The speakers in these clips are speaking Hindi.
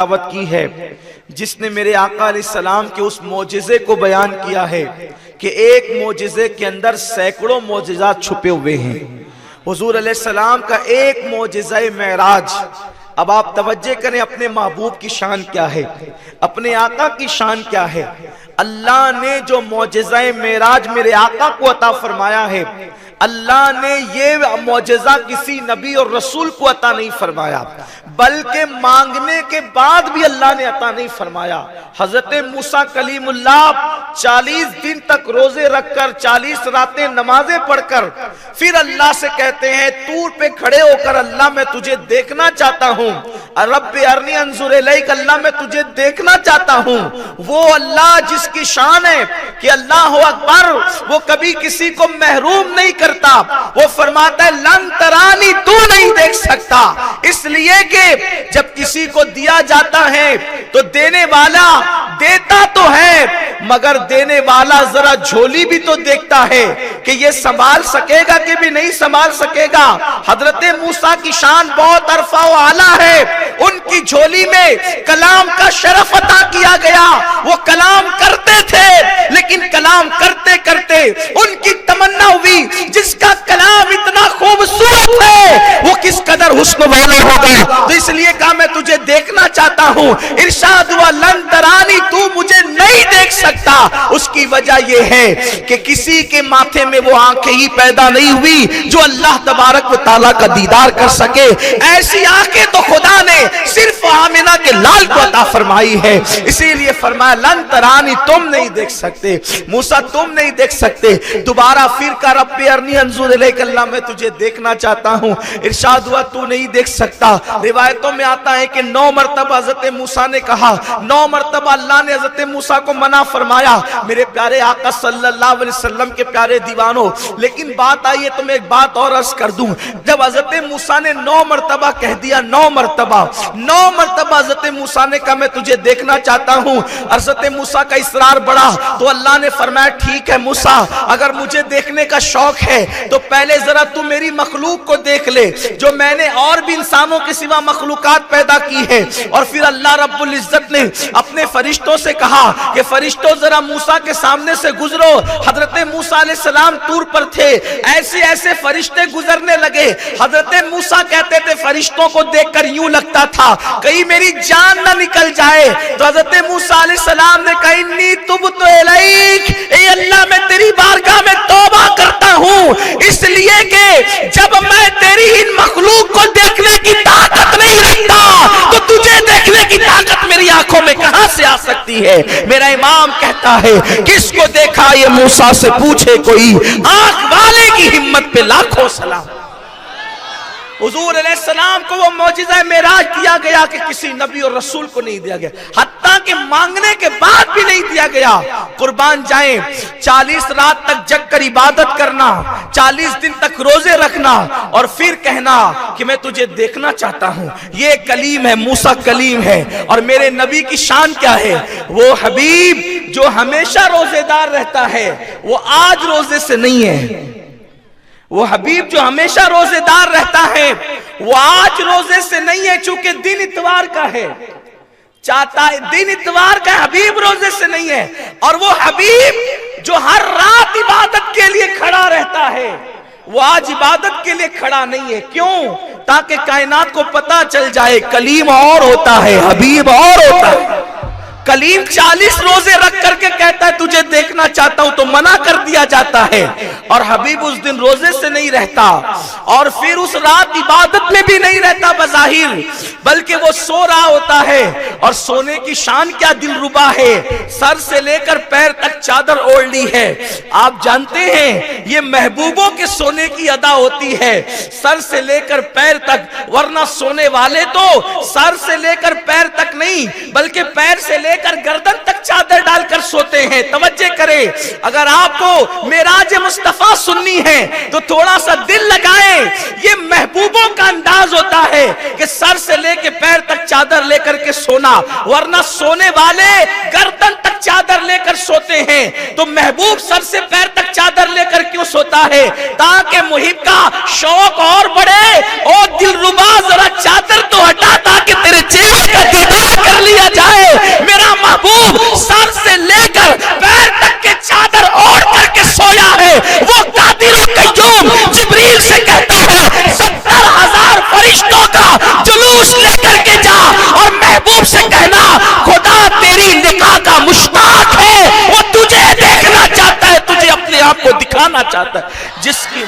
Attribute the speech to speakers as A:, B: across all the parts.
A: दावत की है, जिसने मेरे आका अलैहिस्सलाम के उस मोजिज़े को बयान किया है कि एक मोजिज़े के अंदर सैकड़ों मोजिज़ात छुपे हुए हैं। हुजूर अलैहिस्सलाम का एक मोजिज़ा मेराज। अब आप तवज्जो करें, अपने महबूब की शान क्या है, अपने आका की शान क्या है। अल्लाह ने जो मोजिज़ा मेराज मेरे आका को अता फरमाया है, अल्लाह ने ये मोजिज़ा किसी नबी और रसूल को अता नहीं फरमाया, बल्कि मांगने के बाद भी अल्लाह ने अता नहीं फरमाया। हजरत मूसा कलीमुल्लाह 40 दिन तक रोजे रखकर 40 रातें नमाजें पढ़कर फिर अल्लाह से कहते हैं, तूर पे खड़े होकर, अल्लाह मैं तुझे देखना चाहता हूँ, रब्बि अरनी अंजुर इलैक, अल्लाह मैं तुझे देखना चाहता हूँ। वो अल्लाह जिसकी शान है कि अल्लाह अकबर, वो कभी किसी को महरूम नहीं करता। वो फरमाता है लन तरानी, तू नहीं देख सकता, इसलिए कि जब किसी को दिया जाता है तो देने वाला देता तो है, मगर देने वाला जरा झोली भी तो देखता है कि ये संभाल सकेगा कि भी नहीं संभाल सकेगा। हजरत मूसा की शान बहुत अरफा व आला है, उनकी झोली में कलाम का शरफ अता किया गया। वो कलाम करते थे, लेकिन कलाम करते करते उनकी तमन्ना हुई, जिसका कलाम इतना खूबसूरत है वो किस कदर हुस्न वाला होगा। तो इसलिए कहा मैं तुझे देखना चाहता हूँ। इरशाद हुआ लन तरानी, तू मुझे नहीं देख सकता। उसकी वजह यह है कि किसी के माथे में वो आंखें ही पैदा नहीं हुई जो अल्लाह तबारक व तआला का दीदार कर सके। ऐसी आंखें तो खुदा ने सिर्फ आमिना के लाल को अता फरमाई है। इसीलिए फरमाया लन तरानी, तुम नहीं देख सकते, मूसा तुम नहीं देख सकते। दोबारा फिर का रब्बी अरनी अंजुर इलैक, अल्लाह मैं तुझे देखना चाहता हूँ। इरशाद हुआ तू नहीं देख सकता। रिवायतों में आता है कि 9 मरतबा हजरत मूसा ने कहा, 9 मरतबा अल्लाह ने हजरत मूसा को मना फरमाया। मेरे प्यारे आका सल्लल्लाहु अलैहि वसल्लम के प्यारे दीवानों, लेकिन बात आई है तो मैं एक बात और अर्ज कर दूं। जब हजरत मूसा ने 9 मरतबा कह दिया, 9 मरतबा हजरत मूसा ने कहा मैं तुझे देखना चाहता हूं। हजरत मूसा का इसरार बढ़ा तो अल्लाह ने फरमाया ठीक है मूसा, अगर मुझे देखने का शौक है तो पहले जरा तू मेरी मखलूक को देख ले, जो मैंने और भी इंसानों के सिवा मखलूकात पैदा की है। और फिर अल्लाह रब्बुल इज्जत ने अपने फरिश्तों से कहा कि फरिश्तों जरा मूसा के सामने से गुजरो। हजरत मूसा अलैहिस्सलाम तूर पर थे, ऐसे ऐसे फरिश्ते गुजरने लगे। हजरत मूसा कहते थे फरिश्तों को देखकर यूं लगता था कहीं मेरी जान ना निकल जाए। तो हजरत मूसा अलैहिस्सलाम ने कहा इन्नी तुबतु इलैक, ए अल्लाह मैं तेरी बारगाह में तौबा करता हूँ, इसलिए कि जब मैं तेरी इन मखलूक को देखने की ताकत नहीं रखता तो तुझे देखने की ताकत मेरी आंखों में कहां से आ सकती है। मेरा इमाम कहता है किसको देखा ये मूसा से पूछे कोई, आंख वाले की हिम्मत पे लाखों सलाम। हुजूर अलैहिस्सलाम को वो मौजिज़ा मेराज दिया गया कि किसी नबी और रसूल को नहीं दिया गया, हत्ता कि मांगने के बाद भी नहीं दिया गया। कुर्बान जाएं, 40 रात तक जग कर इबादत करना, 40 दिन तक रोजे रखना और फिर कहना कि मैं तुझे देखना चाहता हूँ। ये कलीम है, मूसा कलीम है। और मेरे नबी की शान क्या है, वो हबीब जो हमेशा रोजेदार रहता है, वो आज रोजे से नहीं है। वो हबीब जो हमेशा रोजेदार रहता है वो आज रोजे से नहीं है, चूंकि दिन इतवार का है, चाहता है दिन इतवार का, हबीब रोजे से नहीं है। और वो हबीब जो हर रात इबादत के लिए खड़ा रहता है, वो आज इबादत के लिए खड़ा नहीं है। क्यों? ताकि कायनात को पता चल जाए कलीम और होता है, हबीब और होता है। कलीम 40 रोजे रख करके कहता है तुझे देखना चाहता हूं तो मना कर दिया जाता है, और हबीब उस दिन रोजे से नहीं रहता और फिर उस रात इबादत में भी नहीं रहता बज़ाहिर, बल्कि वो सो रहा होता है। और सोने की शान क्या दिलरुबा है, सर से लेकर पैर तक चादर ओढ़ ली है। आप जानते हैं ये महबूबों के सोने की अदा होती है, सर से लेकर पैर तक, वरना सोने वाले तो सर से लेकर पैर तक नहीं बल्कि पैर से लेकर गर्दन तक चादर डालकर सोते हैं। तवज्जो करें, अगर आपको मेराज मुस्तफा सुननी है तो थोड़ा सा दिल लगाएं। ये महबूबों का अंदाज होता है कि सर से लेकर पैर तक चादर लेकर के सोना, वरना सोने वाले गर्दन तक चादर लेकर सोते हैं। तो महबूब सर से पैर तक चादर लेकर क्यों सोता है? ताकि मुहिब का शौक और बढ़े। ओ दिलरुबा जरा चादर तो हटा ताकि तेरे चेहरे का दीदार दिखाना चाहता है। जिसकी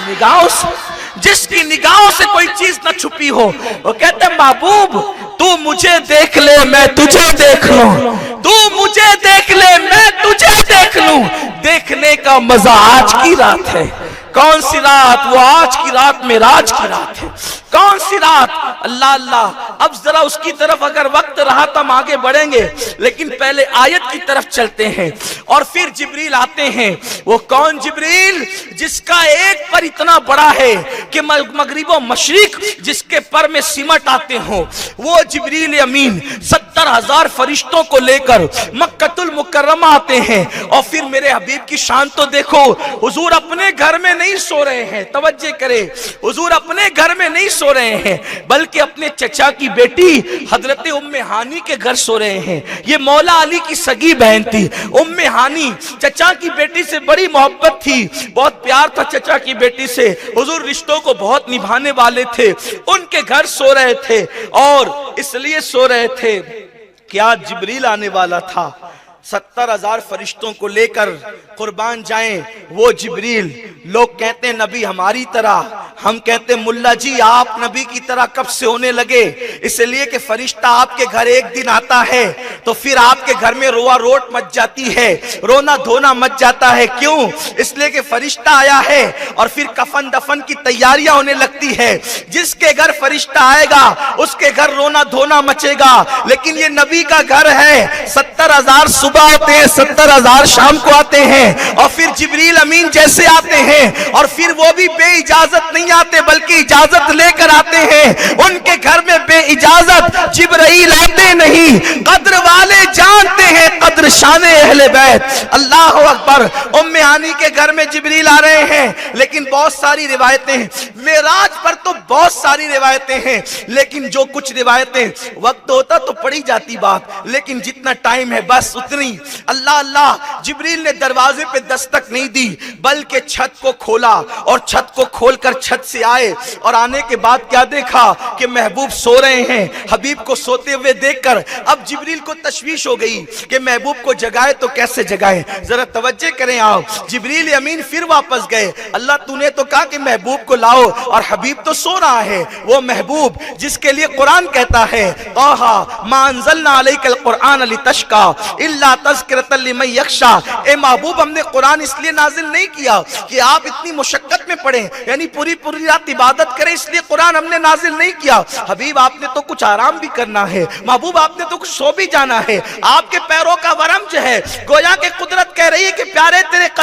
A: निगाहों से कोई चीज न छुपी हो, वो कहते हैं महबूब तू मुझे देख ले मैं तुझे देख लूं, तू मुझे देख ले मैं तुझे देख लूं। देखने का मजा आज की रात है। कौन सी रात? वो आज की रात मेराज की रात है। कौन सी रात? अल्लाह अल्लाह। अब जरा उसकी तरफ अगर वक्त रहा तो हम आगे बढ़ेंगे, लेकिन पहले आयत की तरफ चलते हैं। और फिर जिब्रील आते हैं। वो कौन जिब्रील? जिसका एक पर इतना बड़ा है कि मगरिबो मशरिक जिसके पर में सिमट आते हो, वो जिब्रील अमीन 70,000 फरिश्तों को लेकर मक्कतुल मुकर्रमा आते हैं। और फिर मेरे हबीब की शान तो देखो, हुजूर अपने घर में नहीं सो रहे हैं, तवज्जो करे, हुजूर अपने घर में नहीं सो रहे हैं, बल्कि अपने चचा की बेटी हजरत उम्मे हानी के घर सो रहे हैं। ये मौला अली की सगी बहन थी उम्मे हानी, चचा की बेटी से बड़ी मोहब्बत थी, बहुत प्यार था चचा की बेटी से, हुजूर रिश्तों को बहुत निभाने वाले थे। उनके घर सो रहे थे और इसलिए सो रहे थे कि आज जिब्रील आने वाला था। 70,000 फरिश्तों को लेकर कुर्बान जाएं वो जिब्रील। लोग कहते हैं नबी हमारी तरह, हम कहते हैं मुल्ला जी आप नबी की तरह कब से होने लगे? इसलिए कि फरिश्ता आपके घर एक दिन आता है तो फिर आपके घर में रोआ रोट मच जाती है, रोना धोना मच जाता है। क्यों? इसलिए कि फरिश्ता आया है और फिर कफन दफन की तैयारियां होने लगती है। जिसके घर फरिश्ता आएगा उसके घर रोना धोना मचेगा। लेकिन ये नबी का घर है, 70,000 सुबह आते हैं, 70,000 शाम को आते हैं, और फिर जिब्रील अमीन जैसे आते हैं, और फिर वो भी बे इजाजत नहीं आते बल्कि इजाजत लेकर आते हैं। उनके घर में बे इजाजत जिब्रील आते नहीं, कद्र वाले जानते हैं कद्र शाने अहले बैत। अल्लाह अकबर। उम्मे हानी के घर में जिब्रील आ रहे हैं, लेकिन बहुत सारी रिवायतें हैं, मेराज पर तो बहुत सारी रिवायतें हैं, लेकिन जो कुछ रिवायतें वक्त होता तो पड़ी जाती बात, लेकिन जितना टाइम है बस उतनी। अल्लाह अल्लाह। जिब्रील ने दरवाजे पे दस्तक नहीं दी बल्कि छत को खोला, और छत को खोलकर छत से आए, और आने के बाद क्या देखा कि महबूब सो रहे हैं। हबीब को सोते हुए देखकर अब जिब्रील को तशवीश हो गई कि महबूब को जगाए तो कैसे जगाए। जरा तवज्जो करें आप। जिब्रील अमीन फिर वापस गए। अल्लाह तूने तो कहा कि महबूब को लाओ, और हबीब तो सो रहा है। वो महबूब जिसके लिए कुरान कहता है ताहा मा अंज़लना अलैकल कुरआन लितश्का इल्ला तज़किरतल लिमन यख्शा। ए महबूब हमने कुरान इसलिए नाजिल नहीं किया कि आप इतनी मुशक्कत में पढ़ें, यानी पूरी पूरी रात इबादत करें, इसलिए कुरान हमने नाजिल नहीं किया। हबीब आपने तो कुछ आराम भी करना है, महबूब आपने तो कुछ सो भी जाना है। आपके पैरों का वरम जो है, गोया के कुदरत कह रही है कि प्यारे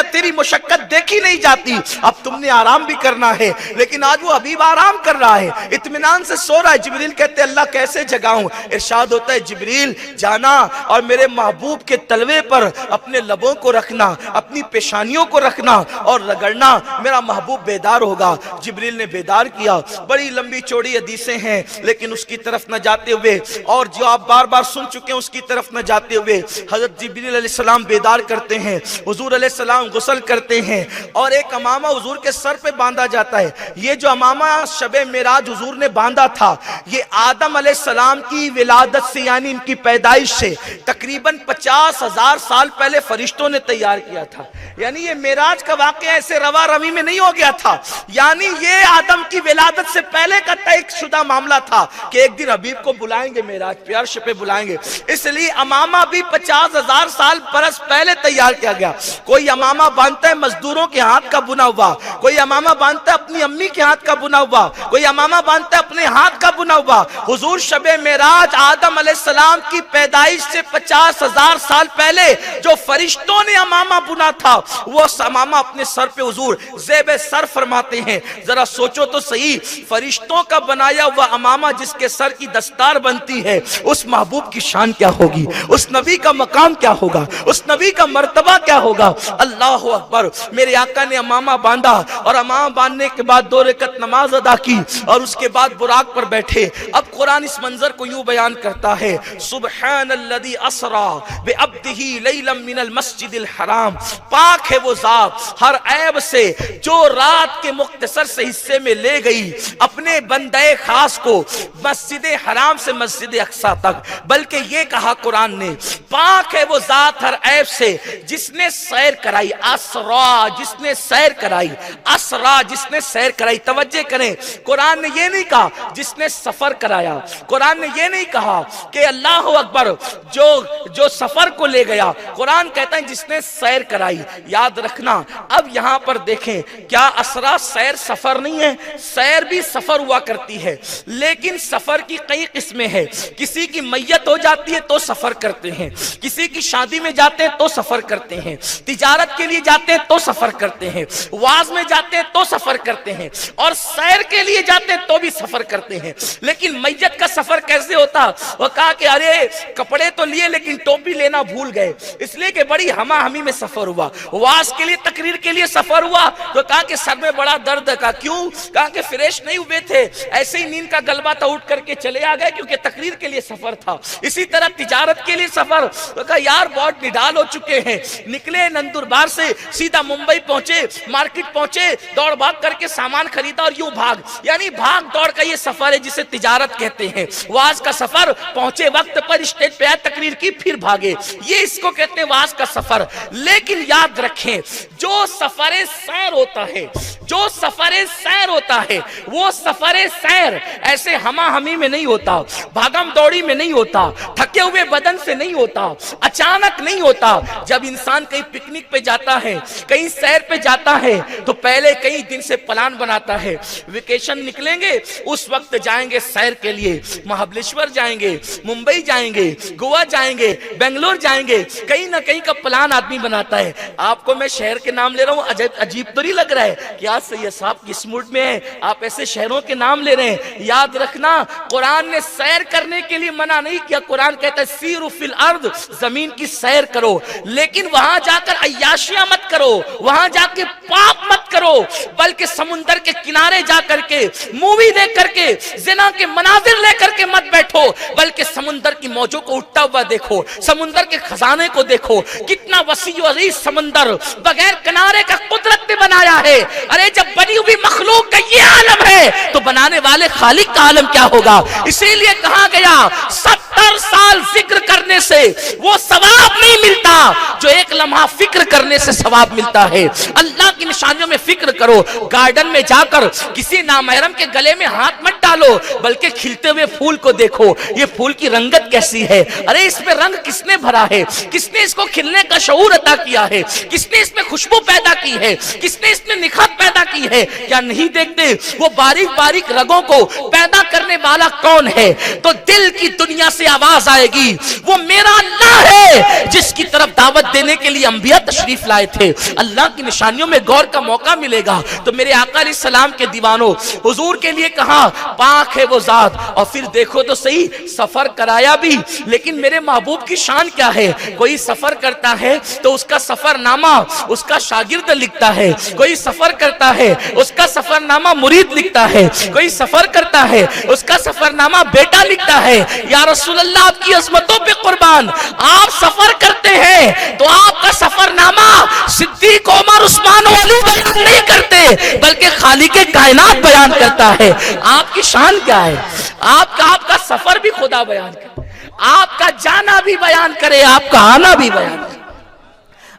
A: तेरी मुशक्कत देखी नहीं जाती, अब तुमने आराम भी करना है। लेकिन आज वो हबीब आराम कर रहा है, इत्मीनान से सो रहा है। जिब्रील कहते अल्लाह कैसे जगाऊं? इरशाद होता है जिब्रील जाना और मेरे महबूब के तलवे पर अपने लबों को रखना, अपनी पेशानियों को रखना और रगड़ना, मेरा महबूब बेदार होगा। जिब्रील ने बेदार किया। बड़ी लंबी चौड़ी हदीसें हैं, लेकिन उसकी तरफ न जाते हुए, और जो आप बार बार सुन चुके हैं उसकी तरफ न जाते हुए, हजरत जिब्रील अलैहिस्सलाम बेदार करते हैं, हुजूर अलैहिस्सलाम गुस्ल करते हैं, और एक अमामा हुजूर के सर पे बांधा जाता है। ये जो अमामा शबे मेराज हुजूर ने बांधा था, ये आदम अलैहिस्सलाम की विलादत से यानी इनकी पैदाइश से तकरीबन 50,000 साल पहले फरिश्तों ने तैयार किया था। यानी ये मेराज का वाक़या ऐसे रवा रवी में नहीं हो गया था, यानी ये आदम की विलादत से पहले का तय शुदा मामला था कि एक दिन हबीब को बुलाएंगे, मेराज पे अर्श पे बुलाएंगे। इसलिए अमामा भी 50,000 साल बरस पहले तैयार किया गया। कोई अमामा बांधता है मजदूरों के हाथ का बुना हुआ, कोई अमामा बांधता है अपनी अम्मी के हाथ का बुना हुआ, कोई अमामा बांधता है अपने हाथ का बुना हुआ। हुजूर शबे मेराज आदम अलैहिस्सलाम की पैदाइश से 50,000 साल पहले जो फरिश्तों ने अमामा बुना था, वो अमामा अपने सर पे हुजूर ज़ेब सर फरमाते हैं। जरा सोचो तो सही, फरिश्तों का बनाया हुआ अमामा जिसके सर की दस्तार बनती है, उस महबूब की शान क्या होगी, उस नबी का मकाम क्या होगा, उस नबी का मर्तबा क्या होगा। अल्लाह अकबर। मेरे आका ने अमामा बांधा, और अमामा बांधने के बाद 2 रकत नमाज अदा की, और उसके बाद बुराक पर बैठे। अब कुरान इस मंजर को यूं बयान करता है, सुब्हानल्लज़ी असरा बिअब्दिही लैलन मिनल मस्जिदिल हराम। पाक है वो जात हर ऐब से जो रात के मुख्तसर से हिस्से में ले गई अपने बंदे खास को मस्जिद हराम से मस्जिद अक्सा तक। बल्कि ये कहा कुरान ने पाक है वो जात हर ऐब से जिसने सैर कराई, असरा जिसने सैर कराई, असरा जिसने सैर कराई। तवज्जो करें, कुरान ने ये नहीं कहा जिसने सफर कराया, कुरान ने ये नहीं कहा कि अल्लाह अकबर जो सफर को ले गया, कुरान कहता है जिसने सैर कराई। याद रखना, अब यहां पर देखें, क्या असरा सैर सफर नहीं है? सैर भी सफर हुआ करती है, लेकिन सफर की कई किस्में हैं। किसी की मैयत हो जाती है तो सफर करते हैं, किसी की शादी में जाते हैं तो सफर करते हैं, तिजारत के लिए जाते हैं तो सफर करते हैं, वाज में जाते हैं तो सफर करते हैं, और सैर के लिए जाते हैं तो भी सफर करते हैं। लेकिन मैयत का सफर कैसे होता? वो कहा कि अरे कपड़े तो लिए लेकिन टोपी लेना भूल गए, इसलिए कि बड़ी हमाहमी में सफर हुआ। वाज के लिए, तकरीर के लिए सफर हुआ तो कहा कि सर में बड़ा दर्द का। क्यों? कहा कि फ्रेश नहीं हुए थे, ऐसे ही नींद का गलबा था, उठ करके चले आ गए क्योंकि तकरीर के लिए सफर था। इसी तरह तिजारत के लिए सफर, तो कहा यार बहुत निडाल हो चुके हैं, निकले नंदुरबार से सीधा मुंबई पहुंचे, मार्केट पहुंचे, दौड़ भाग करके सामान खरीदा और यूं भाग, यानी भाग दौड़ का ये सफर है जिसे तिजारत कहते हैं। वाज का सफर, पहुंचे वक्त पर, स्टेज पे आए, तकरीर की, फिर भागे, ये इसको कहते हैं वाज का सफर। लेकिन याद रखें, जो सफर सैर होता है, जो सफर सैर होता है, वो सफर सैर ऐसे हमाहमी में नहीं होता, भागम दौड़ी में नहीं होता, थके हुए बदन से नहीं होता, अचानक नहीं होता। जब इंसान कहीं पिकनिक पे जाता है, कहीं सैर पे जाता है, तो पहले कई दिन से प्लान बनाता है, वेकेशन निकलेंगे उस वक्त जाएंगे सैर के लिए, महाबलेश्वर जाएंगे, मुंबई जाएंगे, गोवा जाएंगे, बेंगलोर जाएंगे, कहीं ना कहीं का प्लान आदमी बनाता है। आपको मैं शहर के नाम ले रहा हूं, अजीब तो नहीं लग रहा है कि आज सैयद साहब किस मूड में है, आप ऐसे शहरों के नाम ले रहे हैं? याद रखना, कुरान ने सैर करने के लिए मना नहीं किया। कुरान कहता है सीरु फिल अर्द, जमीन की सैर करो, लेकिन वहां जाकर अय्याशियां मत करो, वहां जाके पाप मत करो, बल्कि समुंदर के किनारे जाकर के मूवी देख करके, जिना के मनाजिर लेकर के मत बैठो, बल्कि समुंदर की मौजों को उठता हुआ देखो, समुंदर के खजाने को देखो, कितना वसी और अजीज समंदर बगैर किनारे का कुदरत ने बनाया है। अरे जब बनी हुई मखलूक का ये आलम है तो बनाने वाले खालिक का आलम क्या होगा? इसीलिए कहा गया 70 साल जिक्र करने से वो सवाब नहीं मिलता जो एक लम्हा फिक्र करने से सवाब मिलता है। अल्लाह की निशानियों में फिक्र करो। गार्डन में जाकर किसी नामहरम के गले में हाथ मत डालो, बल्कि खिलते हुए फूल को देखो, ये फूल की रंगत कैसी है, अरे इसमें रंग किसने भरा है, किसने इसको खिलने का शऊर अता किया है, किसने इसमें खुशबू पैदा की है, किसने इसमें निखात पैदा की है? क्या नहीं देखते वो बारीक बारीक रगों को पैदा करने वाला कौन है? तो दिल की दुनिया से आवाज आएगी, वो मेरा अल्लाह है जिसकी तरफ दावत देने के लिए अंबिया तशरीफ लाए थे। अल्लाह की निशानियों में गौर का मौका मिलेगा। तो मेरे आका अलैहिस्सलाम के दीवानों, हुजूर के लिए कहा पाक है वो जात, और फिर देखो तो सही, सफर कराया भी, लेकिन मेरे महबूब की शान क्या है? कोई सफर करता है तो उसका सफरनामा उसका शागिर्द लिखता है, कोई सफर करता है उसका सफरनामा मुरीद लिखता है, कोई सफर करता है उसका सफरनामा बेटा लिखता है। या रसूल अल्लाह, आपकी अज़मतों पे कुर्बान, आप सफर करते हैं तो आपका सफरनामा सिद्दीक, उमर, उस्मान और अली बयान नहीं करते, बल्कि खालिक कायनात बयान करता है। आपकी शान क्या है? आपका सफर भी खुदा बयान करे, आपका जाना भी बयान करे, आपका आना भी बयान करे,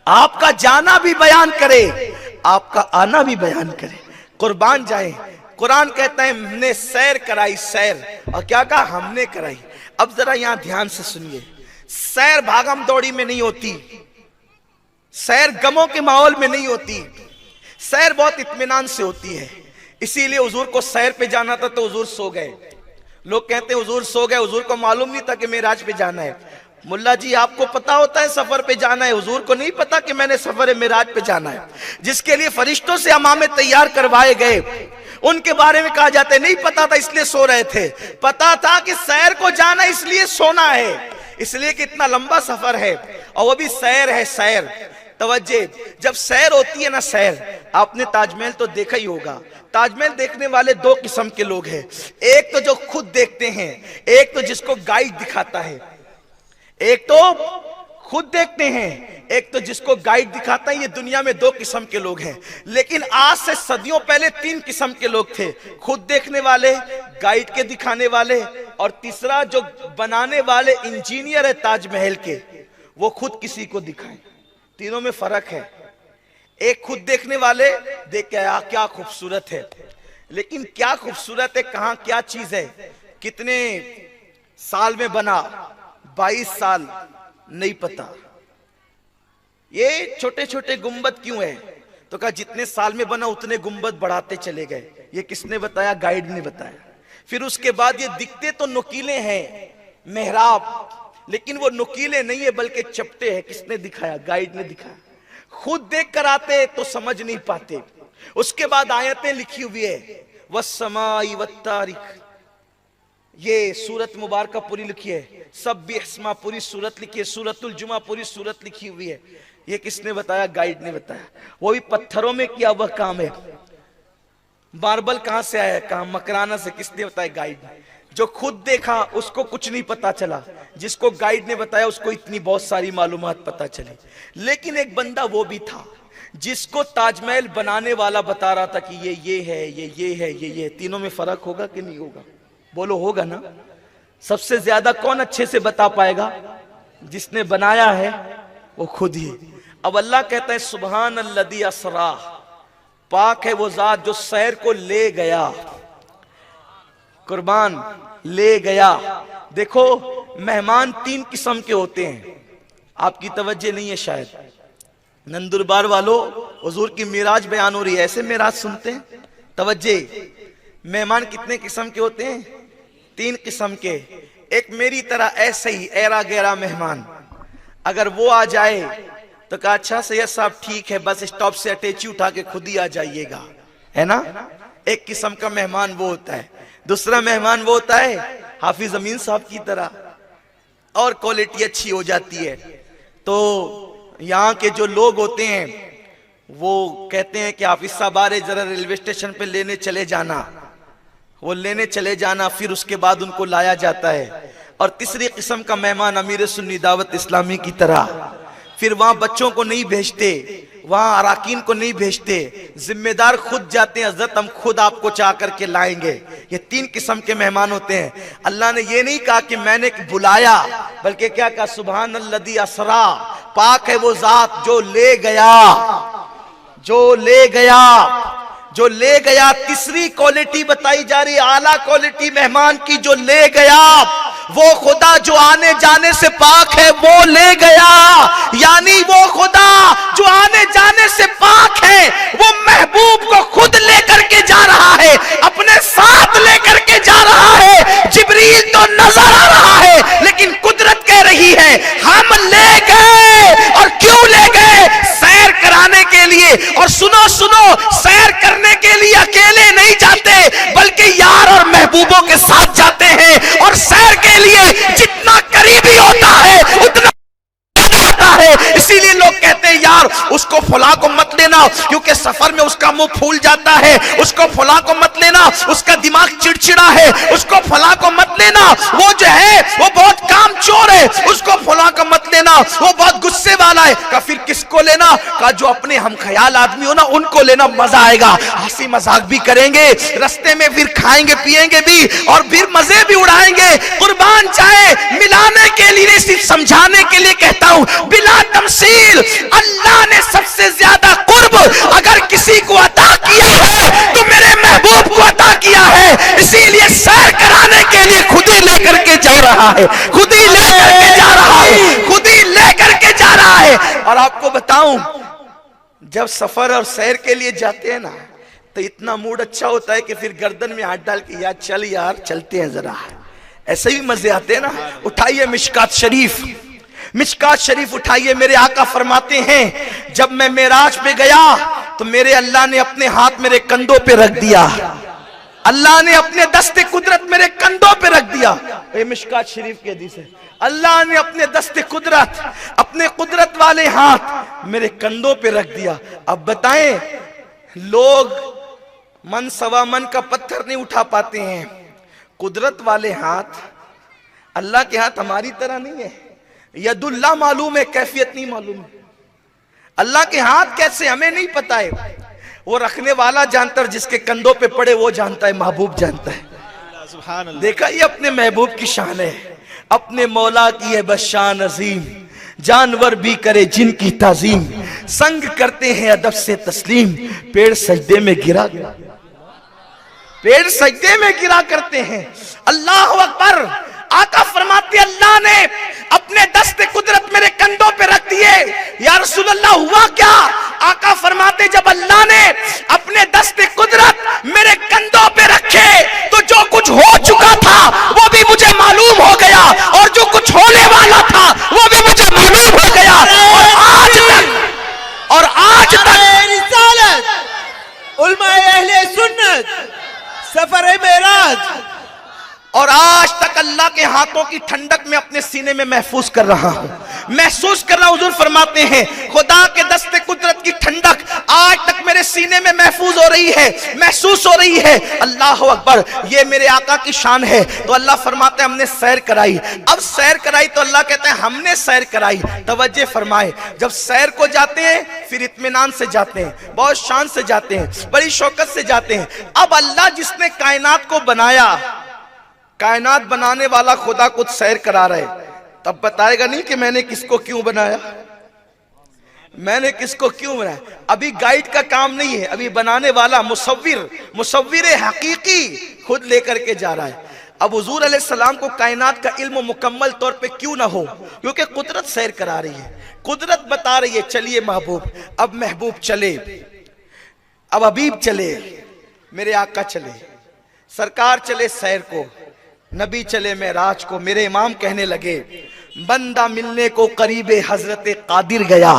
A: आपका जाना भी बयान करे, आपका आना भी बयान करे। कुर्बान जाए, कुरान कहता है हमने सैर कराई, सैर, और क्या कहा? हमने कराई। अब जरा यहां ध्यान से सुनिए, सैर भागम दौड़ी में नहीं होती, सैर गमों के माहौल में नहीं होती, सैर बहुत इत्मीनान से होती है। इसीलिए हुजूर को सैर पे जाना था तो हुजूर सो गए। लोग कहते हैं हुजूर सो गए, हुजूर को मालूम नहीं था कि मेराज पे जाना है। मुल्ला जी, आपको पता होता है सफर पे जाना है, हुजूर को नहीं पता कि मैंने सफर मेराज पे जाना है, जिसके लिए फरिश्तों से अमामे तैयार करवाए गए, उनके बारे में कहा जाता है नहीं पता था इसलिए सो रहे थे। पता था कि सैर को जाना इसलिए सोना है, इसलिए कि इतना लंबा सफर है, और वो भी सैर है, सैर। तवज्जे, जब सैर होती है ना, सैर, आपने ताजमहल तो देखा ही होगा। ताजमहल देखने वाले दो किस्म के लोग हैं, एक तो जो खुद देखते हैं, एक तो जिसको गाइड दिखाता है। एक तो खुद देखते हैं, एक तो जिसको गाइड दिखाता है। ये दुनिया में दो किस्म के लोग हैं, लेकिन आज से सदियों पहले तीन किस्म के लोग थे, खुद देखने वाले, गाइड के दिखाने वाले, और तीसरा जो बनाने वाले इंजीनियर है ताजमहल के, वो खुद किसी को दिखाएं। तीनों में फर्क है। एक खुद देखने वाले देख के क्या खूबसूरत है, लेकिन क्या खूबसूरत है, कहां क्या चीज है, कितने साल में बना, 22 साल, नहीं पता। ये छोटे छोटे गुंबद क्यों है, तो कहा जितने साल में बना उतने गुंबद बढ़ाते चले गए। ये किसने बताया? गाइड ने बताया। फिर उसके बाद ये दिखते तो नुकीले हैं मेहराब, लेकिन वो नुकीले नहीं है बल्कि चपटे हैं। किसने दिखाया? गाइड ने दिखाया। खुद देख कर आते तो समझ नहीं पाते। उसके बाद आयतें लिखी हुई है, वस्समाई वत्तारिक, ये सूरत मुबारक पूरी लिखी है, सब्बिहस्मा पूरी सूरत लिखी है, सूरतुल जुमा पूरी सूरत लिखी हुई है। ये किसने बताया? गाइड ने बताया। वो भी पत्थरों में किया हुआ काम है। मार्बल कहां से आया? कहां? मकराना से। किसने बताया? गाइड ने। जो खुद देखा उसको कुछ नहीं पता चला, जिसको गाइड ने बताया उसको इतनी बहुत सारी मालूमात पता चली। लेकिन एक बंदा वो भी था जिसको ताजमहल बनाने वाला बता रहा था कि ये है, ये है, ये। तीनों में फर्क होगा कि नहीं होगा? बोलो होगा ना। सबसे ज्यादा कौन अच्छे से बता पाएगा? जिसने बनाया है वो खुद ही। अब अल्लाह कहता है सुबहान अल्लज़ी असरा, पाक है वो जात जो सैर को ले गया, कुर्बान ले गया। देखो मेहमान 3 किस्म के होते हैं, आपकी तवज्जो नहीं है शायद। नंदुरबार वालों, हुजूर की मिराज बयान हो रही है, ऐसे मिराज सुनते हैं? तवज्जो। मेहमान कितने किस्म के होते हैं? 3 किस्म के। एक मेरी तरह ऐसे ही ऐरा गैरा मेहमान, अगर वो आ जाए तो कहा अच्छा सैयद साहब ठीक है, बस स्टॉप से अटैची उठा के खुद ही आ जाइएगा, है ना। एक किस्म का मेहमान वो होता है। दूसरा मेहमान वो होता है हाफिज अमीन साहब की तरह, और क्वालिटी अच्छी हो जाती है। तो यहाँ के जो लोग होते हैं वो कहते हैं कि हाफिज साहब आ रहे, जरा रेलवे स्टेशन पे लेने चले जाना। वो लेने चले जाना, फिर उसके बाद उनको लाया जाता है। और तीसरी किस्म का मेहमान अमीर सुन्नी दावत इस्लामी की तरह, फिर वहां बच्चों को नहीं भेजते, वहां अराकीन को नहीं भेजते, जिम्मेदार खुद जाते हैं, हजरत हम खुद आपको चाह करके लाएंगे। ये 3 किस्म के मेहमान होते हैं। अल्लाह ने ये नहीं कहा कि मैंने बुलाया, बल्कि क्या कहा? सुबहान अल्लज़ी असरा, पाक है वो जात जो ले गया, जो ले गया, जो ले गया। तीसरी क्वालिटी बताई जा रही है, आला क्वालिटी मेहमान की, जो ले गया। वो खुदा जो आने जाने से पाक है वो ले गया, यानी वो खुदा जो आने जाने से पाक है वो महबूब को खुद लेकर के जा रहा है, अपने साथ लेकर के जा रहा है। जिब्रील तो नजर आ रहा है, लेकिन कुदरत कह रही है हम ले गए। और क्यों ले गए? सैर कराने के लिए। और सुनो सुनो, सैर करने के लिए अकेले नहीं जाते, बल्कि यार और महबूबों के साथ जाते हैं। और सैर के लिए जितना करीबी होता है उतना है। इसीलिए लोग कहते हैं यार उसको फला को मत लेना, क्योंकि सफर में उसका मुंह फूल जाता है। उसको फला को मत लेना, उसका दिमाग चिड़चिड़ा है। उसको फला को मत लेना, वो जो है वो बहुत काम चोर है। उसको फला को मत लेना, वो बहुत गुस्से वाला है। का फिर किसको लेना? का जो अपने हम ख्याल आदमी हो ना, उनको लेना, मजा आएगा, हंसी मजाक भी करेंगे, रास्ते में फिर खाएंगे पिएंगे भी, और फिर मजे भी उड़ाएंगे। कुर्बान चाहे मिलाने के लिए, सिर्फ समझाने के लिए कहता हूं, बिला तमसील अल्लाह ने सबसे ज्यादा कुर्ब अगर किसी को अता किया है तो मेरे महबूब को अता किया है। इसीलिए सैर कराने के लिए खुद ही लेकर के जा रहा है, खुद ही लेकर के जा रहा है, खुद ही लेकर के जा रहा है। और आपको बताऊं, जब सफर और सैर के लिए जाते हैं ना, तो इतना मूड अच्छा होता है कि फिर गर्दन में हाथ डाल के यार चल यार चलते हैं जरा, ऐसे भी मजे आते हैं ना। उठाइए मिशकात शरीफ, मिशकात शरीफ उठाइए। मेरे आका फरमाते हैं जब मैं मेराज पे गया तो मेरे अल्लाह ने अपने हाथ मेरे कंधों पे रख दिया, अल्लाह ने अपने दस्ते कुदरत मेरे कंधों पे रख दिया। ये मिशकात शरीफ की हदीस है। अल्लाह ने अपने दस्ते कुदरत, अपने कुदरत वाले हाथ मेरे कंधों पे रख दिया। अब बताएं, लोग मन सवा मन का पत्थर नहीं उठा पाते हैं, कुदरत वाले हाथ, अल्लाह के हाथ हमारी तरह नहीं है। यदुल्लाह मालूम है, कैफियत नहीं मालूम है। अल्लाह के हाथ कैसे हमें नहीं पता है, वो रखने वाला जानता है, जिसके कंधों पे पड़े वो जानता है, महबूब जानता है। देखा, ये अपने महबूब की शान है, अपने मौला की है बस शान अजीम। जानवर भी करे जिनकी ताजीम, संग करते हैं अदब से तस्लीम। पेड़ सजदे में गिरा, पेड़ सजदे में गिरा करते हैं। अल्लाह अकबर। आका फरमाते अल्लाह ने अपने दस्ते कुदरत मेरे कंधों पे रख दिए। या रसूल अल्लाह हुआ क्या? आका फरमाते जब अल्लाह ने अपने दस्ते कुदरत मेरे कंधों पे रखे तो जो कुछ हो चुका था वो भी मुझे मालूम हो गया, और जो कुछ होने वाला था वो भी मुझे मालूम हो गया। और आज तक
B: रिसालत उलमाए अहले सुन्नत सफर मेराज,
A: और आज तक अल्लाह के हाथों की ठंडक में अपने सीने में महफूज कर रहा हूं, महसूस कर रहा हूं। हुजूर फरमाते हैं खुदा के दस्ते कुदरत की ठंडक आज तक मेरे सीने में महफूज हो रही है, महसूस हो रही है। अल्लाह अकबर। ये मेरे आका की शान है। तो अल्लाह फरमाते हैं हमने सैर कराई। अब सैर कराई तो अल्लाह कहते हैं हमने सैर कराई। तवज्जो फरमाए, जब सैर को जाते हैं फिर इत्मीनान से जाते हैं, बहुत शान से जाते हैं, बड़ी शौकत से जाते हैं। अब अल्लाह जिसने कायनात को बनाया, कायनात बनाने वाला खुदा खुद सैर करा रहे, तब बताएगा नहीं कि मैंने किसको क्यों बनाया, मैंने किसको क्यों बनाया। अभी गाइड का काम नहीं है, अभी बनाने वाला मुसव्विर हकीकी खुद लेकर के जा रहा है। अब हुजूर अलैहिस्सलाम को कायनात का इल्म मुकम्मल तौर पे क्यों ना हो? क्योंकि कुदरत सैर करा रही है, कुदरत बता रही है चलिए महबूब। अब महबूब चले, अब हबीब चले, मेरे आका चले, सरकार चले सैर को, नबी चले मेराज को। मेरे इमाम कहने लगे बंदा मिलने को करीबे हजरत कादिर गया,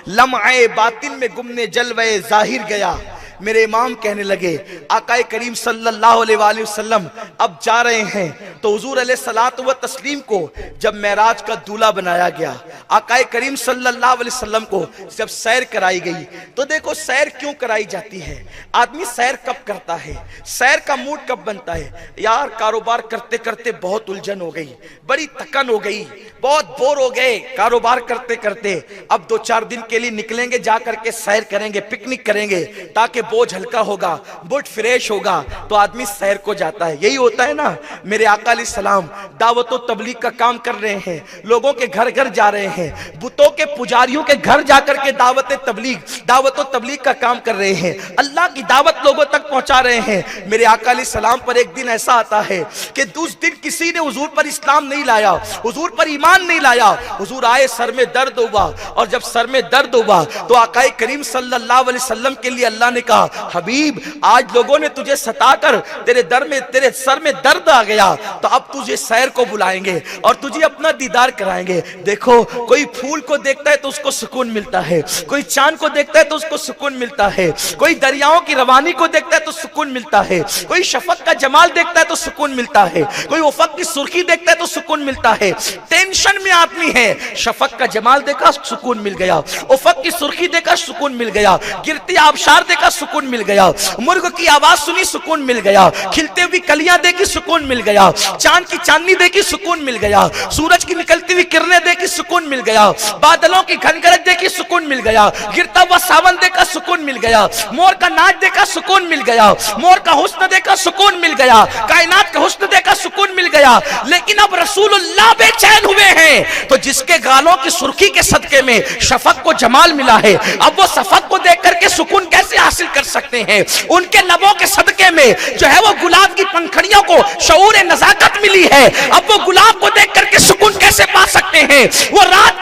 A: लम्हे बातिन में गुमने जलवे जाहिर गया। मेरे इमाम कहने लगे आकाए करीम सल्लल्लाहु अलैहि वसल्लम अब जा रहे हैं। तो हुजूर अलैहिस्सलातु व तस्लीम को जब मेराज का दूल्हा बनाया गया, आकाए करीम सल्लल्लाहु अलैहि वसल्लम को जब सैर कराई गई, तो देखो सैर क्यों कराई जाती है, आदमी सैर कब करता है, सैर का मूड कब बनता है। यार कारोबार करते करते बहुत उलझन हो गई, बड़ी थकन हो गई, बहुत बोर हो गए कारोबार करते करते, अब 2-4 दिन के लिए निकलेंगे, जा करके सैर करेंगे, पिकनिक करेंगे, ताकि बोझ हल्का होगा, मूड फ्रेश होगा, तो आदमी सैर को जाता है। यही होता है ना। मेरे आका अलैहिस्सलाम दावत और तबलीग का काम कर रहे हैं, लोगों के घर घर जा रहे हैं, बुतों के पुजारियों के घर जाकर के दावत और तबलीग का काम कर रहे हैं, अल्लाह की दावत लोगों तक पहुंचा रहे हैं। मेरे आका अलैहिस्सलाम पर एक दिन ऐसा आता है कि उस दिन किसी ने हुजूर पर इस्लाम नहीं लाया, हुजूर पर ईमान नहीं लाया। हुजूर आए, सर में दर्द हुआ, और जब सर में दर्द हुआ तो आकाए करीम सल्लल्लाहु अलैहि वसल्लम के लिए अल्लाह ने कहा हबीब आज लोगों ने तुझे सताकर तेरे सर में दर्द आ गया, तो अब तुझे सैर को बुलाएंगे और तुझे अपना दीदार कराएंगे। देखो कोई फूल को देखता है तो उसको सुकून मिलता है, कोई चांद को देखता है तो उसको सुकून मिलता है, कोई दरियाओं की रवानी को देखता है तो सुकून मिलता है, कोई शफक का जमाल देखता है तो सुकून मिलता है, कोई उफक की सुर्खी देखता है तो सुकून मिलता है। टेंशन में आदमी है, शफक का जमाल देखा सुकून मिल गया, उफक की सुर्खी देखा सुकून मिल गया, गिरती आबशार देखा सुकून मिल गया, मुर्ग की आवाज सुनी सुकून मिल गया, खिलते हुई कलियां देखी सुकून मिल गया, चांद की चांदनी देखी सुकून मिल गया, सूरज की निकलती हुई किरणें देखी सुकून मिल गया, बादलों की घनगरज देखी सुकून मिल गया, गिरता हुआ सावन देखा सुकून मिल गया, मोर का नाच देखा सुकून मिल गया, मोर का हुस्न देखा सुकून मिल गया, कायनात का हुस्न देखा सुकून मिल गया। लेकिन अब रसूलुल्लाह बेचैन हुए हैं, तो जिसके गालों की सुर्खी के सदके में शफक को जमाल मिला है, अब वो शफक को देख करके सुकून कैसे हासिल कर सकते हैं। उनके लबों के सदके में जो है वो गुलाब की पंखड़ियों को शऊर नजाकत मिली है, अब वो गुलाब को देख करके सुकून कैसे पा सकते हैं। वो रात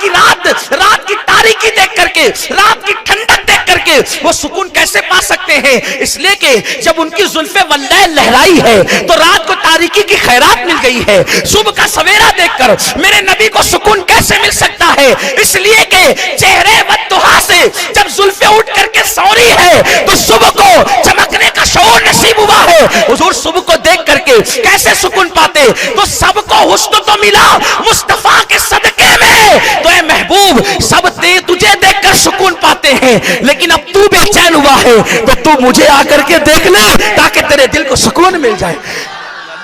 A: की तारीकी देख करके, रात की ठंडक देख करके वो सुकून कैसे पा सकते हैं। इसलिए कि जब उनकी जुल्फे वल्लैल लहराई है तो रात को तारीकी की खैरात मिल गई है। सुबह का सवेरा देखकर मेरे नबी को सुकून कैसे मिल सकता है। इसलिए कि चेहरे वद्दुहा से जब जुल्फे उठ करके सौरी है तो सुबह को चमकने का शऊर नसीब हुआ है। हुजूर सुबह को देख करके कैसे सुकून पाते, तो सबको हुस्न तो मिला मुस्तफा के सदके में, तो ए महबूब सब तुझे देखकर सुकून पाते हैं, लेकिन अब तू बेचैन हुआ है तो तू मुझे आकर के देख ले ताकि तेरे दिल को सुकून मिल जाए।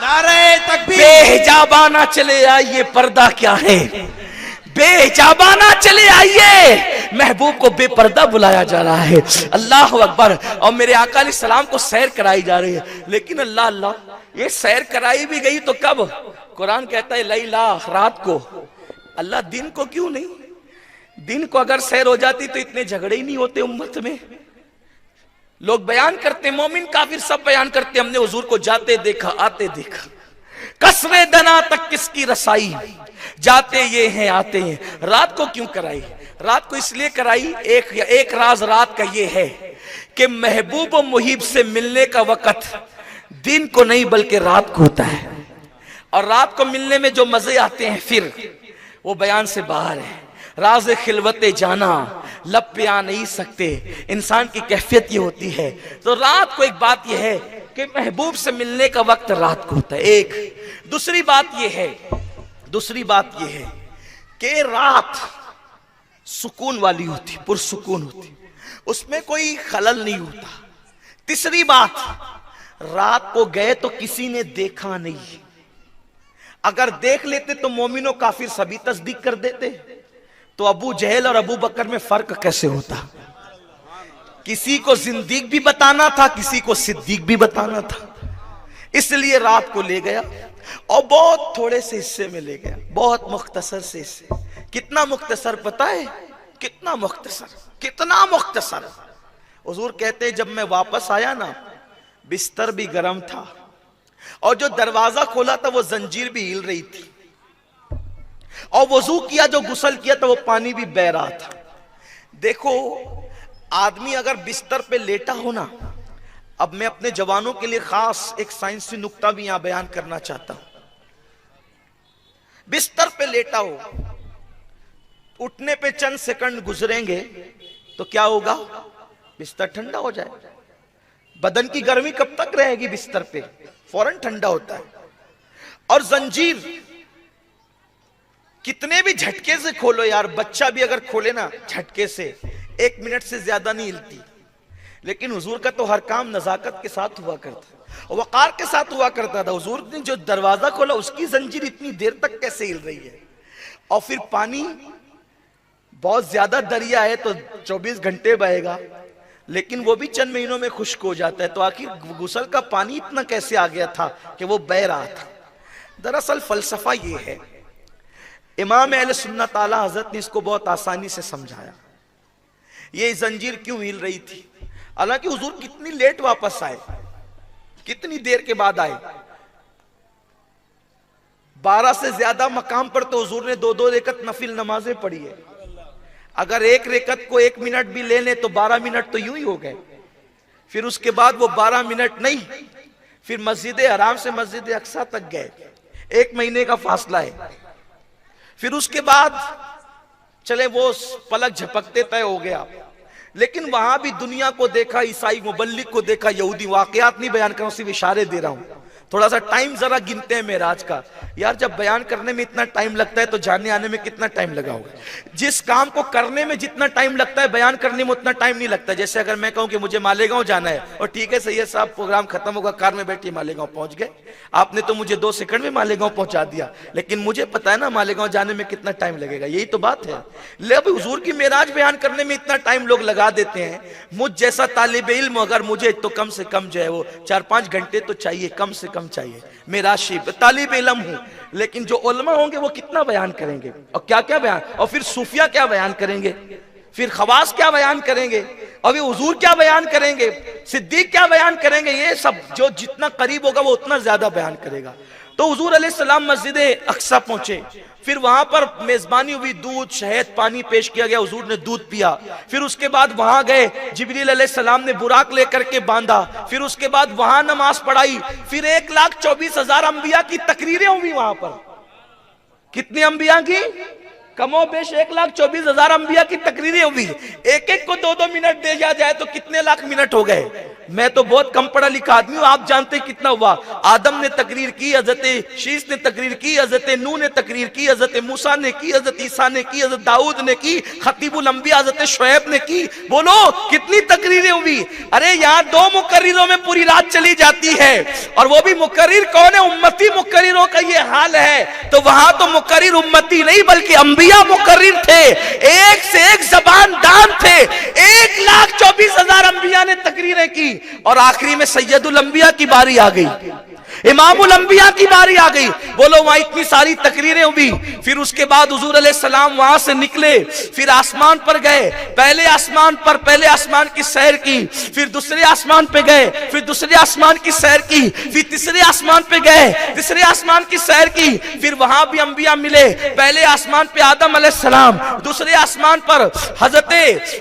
B: नारे तकबीर।
A: बेहिजाबाना चले आइए, पर्दा क्या है, बेहिजाबाना चले आइए, महबूब को बेपर्दा बुलाया जा रहा है। अल्लाह अकबर। और मेरे आका अलैहिस्सलाम को सैर कराई जा रही है, लेकिन अल्लाह अल्लाह ये सैर कराई भी गई तो कब? कुरान कहता है लैला, रात को। अल्लाह दिन को क्यों नहीं? दिन को अगर सैर हो जाती तो इतने झगड़े ही नहीं होते उम्मत में। लोग बयान करते, मोमिन काफिर सब बयान करते, हमने हुजूर को जाते देखा आते देखा, कसरे दना तक किसकी रसाई, जाते ये हैं आते हैं। रात को क्यों कराई? रात को इसलिए कराई, एक राज रात का ये है कि महबूब और मुहिब से मिलने का वक़्त दिन को नहीं बल्कि रात को होता है, और रात को मिलने में जो मजे आते हैं फिर वो बयान से बाहर है। राज खिलवते जाना लब पे आ नहीं सकते, इंसान की कैफियत ये होती है। तो रात को एक बात यह है कि महबूब से मिलने का वक्त रात को होता है। एक दूसरी बात यह है कि रात सुकून वाली होती, पुरसुकून होती, उसमें कोई खलल नहीं होता। तीसरी बात, रात को गए तो किसी ने देखा नहीं, अगर देख लेते तो मोमिनो काफिर सभी तस्दीक कर देते, तो अबू जहल और अबू बकर में फर्क कैसे होता? किसी को जिंदीक भी बताना था, किसी को सिद्दीक भी बताना था, इसलिए रात को ले गया और बहुत थोड़े से हिस्से में ले गया, बहुत मुख्तसर से हिस्से। कितना मुख्तसर पता है? कितना मुख्तसर। हुजूर कहते हैं जब मैं वापस आया ना, बिस्तर भी गर्म था और जो दरवाजा खोला था वो जंजीर भी हिल रही थी, और वजू किया, जो गुस्ल किया था वो पानी भी बह रहा था। देखो, आदमी अगर बिस्तर पे लेटा हो ना, अब मैं अपने जवानों के लिए खास एक साइंसी नुक्ता भी यहां बयान करना चाहता हूं। बिस्तर पे लेटा हो, उठने पे चंद सेकंड गुजरेंगे तो क्या होगा? बिस्तर ठंडा हो जाएगा। बदन की गर्मी कब तक रहेगी बिस्तर पे? फौरन ठंडा होता है। और जंजीर कितने भी झटके से खोलो यार, बच्चा भी अगर खोले ना झटके से 1 मिनट से ज्यादा नहीं हिलती, लेकिन हुजूर का तो हर काम नजाकत के साथ हुआ करता, वकार के साथ हुआ करता था। हुजूर ने जो दरवाजा खोला उसकी जंजीर इतनी देर तक कैसे हिल रही है? और फिर पानी बहुत ज्यादा दरिया है तो 24 घंटे बहेगा, लेकिन वो भी चंद महीनों में खुश्क हो जाता है, तो आखिर गुस्ल का पानी इतना कैसे आ गया था कि वो बह रहा था? दरअसल फलसफा ये है, इमाम अहले सुन्नत आला हजरत ने इसको बहुत आसानी से समझाया। ये जंजीर क्यों हिल रही थी? हालांकि हुजूर कितनी लेट वापस आए, कितनी देर के बाद आए, 12 से ज्यादा मकाम पर तो हुजूर ने 2-2 रेकत नफिल नमाजें पढ़ी है। अगर एक रेकत को 1 मिनट भी ले लें तो 12 मिनट तो यूं ही हो गए। फिर उसके बाद वो 12 मिनट नहीं, फिर मस्जिद हराम से मस्जिद अक्सा तक गए, 1 महीने का फासला है। फिर उसके बाद चले वो पलक झपकते तय हो गया, लेकिन वहां भी दुनिया को देखा, ईसाई मुबल्लिग को देखा, यहूदी। वाकयात नहीं बयान कर रहा हूं, सिर्फ इशारे दे रहा हूं। थोड़ा सा टाइम जरा गिनते हैं मेराज का। यार जब बयान करने में इतना टाइम लगता है तो जाने आने में कितना टाइम लगा होगा? जिस काम को करने में जितना टाइम लगता है बयान करने में उतना टाइम नहीं लगता। जैसे अगर मैं कहूं कि मुझे मालेगांव जाना है, और ठीक है सैयद साहब प्रोग्राम खत्म होगा, कार में बैठिए मालेगांव पहुंच गए, आपने तो मुझे 2 सेकंड में मालेगांव पहुंचा दिया, लेकिन मुझे पता है ना मालेगांव जाने में कितना टाइम लगेगा। यही तो बात है। ले अब हुजूर की मेराज बयान करने में इतना टाइम लोग लगा देते हैं। मुझ जैसा तालिब इल्म अगर मुझे तो कम से कम जो है वो 4-5 घंटे तो चाहिए, कम से कम चाहिए। मेरा शिव तालिब इल्म हूं, लेकिन जो उलमा होंगे वो कितना बयान करेंगे, और क्या क्या बयान, और फिर सूफिया क्या बयान करेंगे, फिर खवास क्या बयान करेंगे, अभी हुजूर क्या बयान करेंगे, सिद्दीक क्या बयान करेंगे। ये सब जो जितना करीब होगा वो उतना ज्यादा बयान करेगा। तो हुजूर अलैहिस्सलाम मस्जिद अक्सा पहुंचे, फिर वहां पर मेजबानी हुई, दूध शहद पानी पेश किया गया, हुजूर ने दूध पिया। फिर उसके बाद वहां गए, जिब्रील अलैहिस्सलाम ने बुराक लेकर के बांधा, फिर उसके बाद वहां नमाज पढ़ाई। फिर 1,24,000 अंबिया की तकरीरें हुई वहां पर। कितनी अंबिया की? कमो बेश 1,24,000 अंबिया की तकरीरें हुई। एक एक को 2-2 मिनट दे जाए तो कितने लाख मिनट हो गए। मैं तो बहुत कम पढ़ा लिखा आदमी हूं, आप जानते कितना हुआ। आदम ने तकरीर की, हजरत शीश ने तकरीर की, हजरत नूह ने तकरीर की, हजरत मूसा ने की, हजरत ईसा ने की, हजरत दाऊद ने की, खतीबुल अंबिया हजरत शुएब ने की। बोलो कितनी तकरीरें हुई। अरे यहाँ 2 मुकर्रिरों में पूरी रात चली जाती है, और वो भी मुकर्रिर कौन है? उम्मती मुकर्रिरों का ये हाल है। तो वहां तो मुकर्रिर उम्मती नहीं बल्कि अंबिया मुकर्रिर थे, एक से एक जबान दान थे। 1,24,000 अंबिया ने तकरीरें की, और आखिरी में सैयदुल अंबिया की बारी आ गई। इमामुल अंबिया की बारी आ गई। बोलो वहां इतनी सारी तकरीरें हुई, फिर उसके बाद हुजूर अलैहिस्सलाम वहां से निकले, फिर आसमान पर गए। पहले आसमान की सैर की, फिर दूसरे आसमान पे गए, फिर दूसरे आसमान की सैर की, फिर तीसरे आसमान पे गए, तीसरे आसमान की सैर की, फिर वहां भी अंबिया मिले। पहले आसमान पे आदम अलैहिस्सलाम, दूसरे आसमान पर हजरत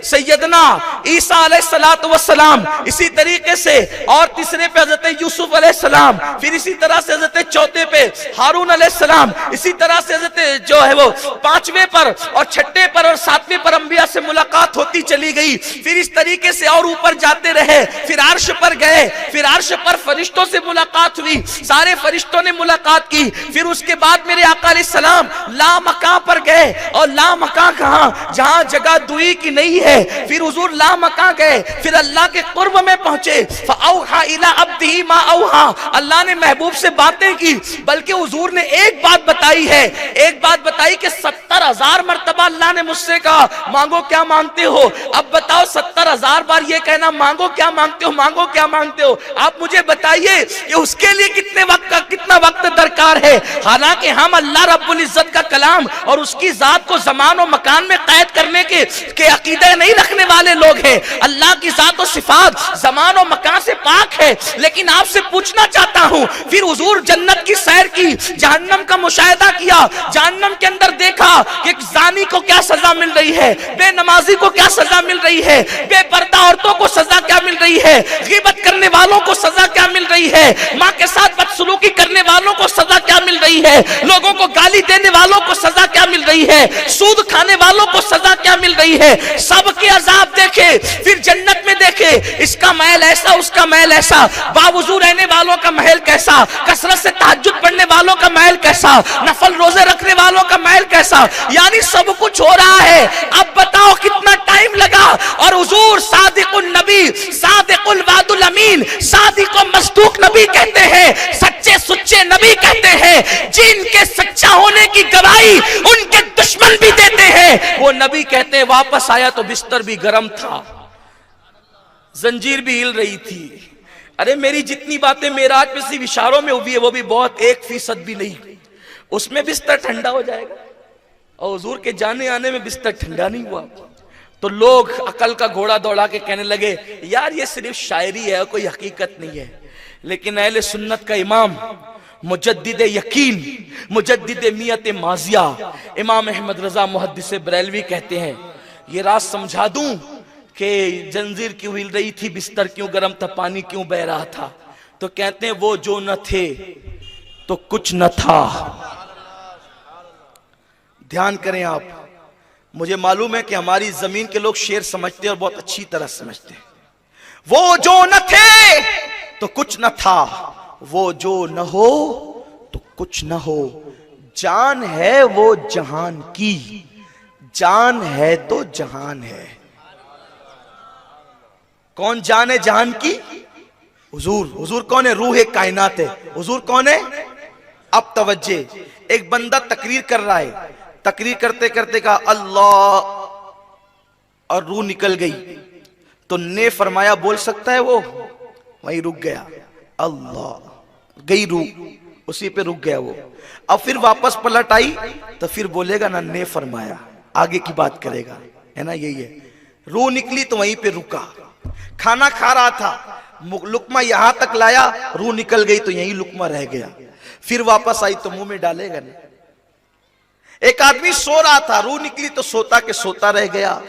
A: सैयदना ईसा अलैहिस्सलातु वस्सलाम, इसी तरीके से, और तीसरे पे हजरत यूसुफ अलैहिस्सलाम, फिर इसी तरह से हजरत चौथे पे हारून अलैहिस्सलाम, इसी तरह से हजरत जो है वो पांचवें पर और छठे पर और सातवें पर अंबिया से मुलाकात होती चली गई। फिर इस तरीके से और ऊपर जाते रहे, फिर अर्श पर गए, फिर अर्श पर फरिश्तों से मुलाकात हुई, सारे फरिश्तों ने मुलाकात की। फिर उसके बाद मेरे आका अलैहिस्सलाम ला मकां पर गए, और ला मकां कहां, जहां जगह दुई की नहीं है। फिर हुजूर ला मकां गए, फिर अल्लाह के कुर्ब में पहुंचे। फअौहा इला अब्दिही मा औहा, अल्लाह ने महबूब से बातें की। बल्कि हुजूर ने एक बात बताई है, एक बात बताई कि 70,000 मर्तबा अल्लाह ने मुझसे कहा मांगो क्या मांगते हो। अब बताओ 70,000 बार ये कहना मांगो क्या मांगते हो, मांगो क्या मांगते हो। आप मुझे बताइए कि उसके लिए कितना वक्त दरकार है। हालांकि हम अल्लाह रब्बुल इज्जत का कलाम और उसकी जात को ज़मान और मकान में कैद करने के अकीदे नहीं रखने वाले लोग हैं। अल्लाह की जात और सिफात ज़मान और मकान से पाक है। लेकिन आपसे पूछना चाहता हूं, फिर हुजूर जन्नत की सैर की, जहन्नम का मुशाहिदा किया, जहन्नम के अंदर देखा कि जानी को क्या सजा मिल रही है, बेनमाजी को क्या सजा मिल रही है, बेपर्दा औरतों को सजा क्या मिल रही है, गिबत करने वालों को सजा क्या मिल रही है, माँ के साथ बदसलूकी करने वालों को सजा क्या मिल रही है, लोगों को गाली देने वालों को सजा क्या मिल रही है, सूद खाने वालों को सजा क्या मिल रही है। सबके अजाब देखे, फिर जन्नत में देखे, इसका महल ऐसा, उसका महल ऐसा, बावजू रहने वालों का महल कैसा, कसरत से तहज्जुद पढ़ने वालों का महल कैसा, नफल रोजे रखने वालों का महल कैसा। यानी सब कुछ हो रहा है। अब बताओ कितना टाइम लगा। और हुजूर सादिकुल नबी, सादिकुल वादुल अमीन, सादिकुल मस्दूक नबी कहते हैं, सच्चे सुच्चे नबी कहते हैं, जिनके सच्चा होने की गवाही उनके दुश्मन भी देते हैं। वो नबी कहते हैं वापस आया तो बिस्तर भी गर्म था, जंजीर भी हिल रही थी। अरे मेरी जितनी बातें मेराज पे सिर्फ इशारों में हुई है वो भी बहुत 1% भी नहीं, उसमें बिस्तर ठंडा हो जाएगा। और हुजूर के जाने आने में बिस्तर ठंडा नहीं हुआ तो लोग अकल का घोड़ा दौड़ा के कहने लगे यार ये सिर्फ शायरी है, कोई हकीकत नहीं है। लेकिन अहले सुन्नत का इमाम, मुजद्दिद यकीन, मुजद्दिद मियत माजिया, इमाम अहमद रजा मुहद्दिस बरेलवी कहते हैं ये राज समझा दूं कि जंजीर क्यों हिल रही थी, बिस्तर क्यों गर्म था, पानी क्यों बह रहा था। तो कहते हैं वो जो न थे तो कुछ न था। ध्यान करें आप, मुझे मालूम है कि हमारी जमीन के लोग शेर समझते हैं और बहुत अच्छी तरह समझते हैं। वो जो न थे तो कुछ न था, वो जो न हो तो कुछ न हो, जान है वो जहान की, जान है तो जहान है। कौन जान है जहान की? हुजूर। हुजूर कौन है? रूह कायनात है। हुजूर कौन है? अब तवज्जे, एक बंदा तकरीर कर रहा है, तकरीर करते करते कहा अल्लाह और रूह निकल गई, तो ने फरमाया बोल सकता है वो? वहीं रुक गया, अल्लाह गई रूह, उसी पे रुक गया वो। अब फिर वापस पलट आई तो फिर बोलेगा ना ने फरमाया, आगे की बात करेगा, है ना? यही है। रूह निकली तो वहीं पे रुका, खाना खा रहा था, लुकमा यहां तक लाया, रूह निकल गई तो यहीं लुकमा रह गया, फिर वापस आई तो मुंह में डालेगा नहीं। एक आदमी सो रहा था, रूह निकली तो सोता के सोता रह गया,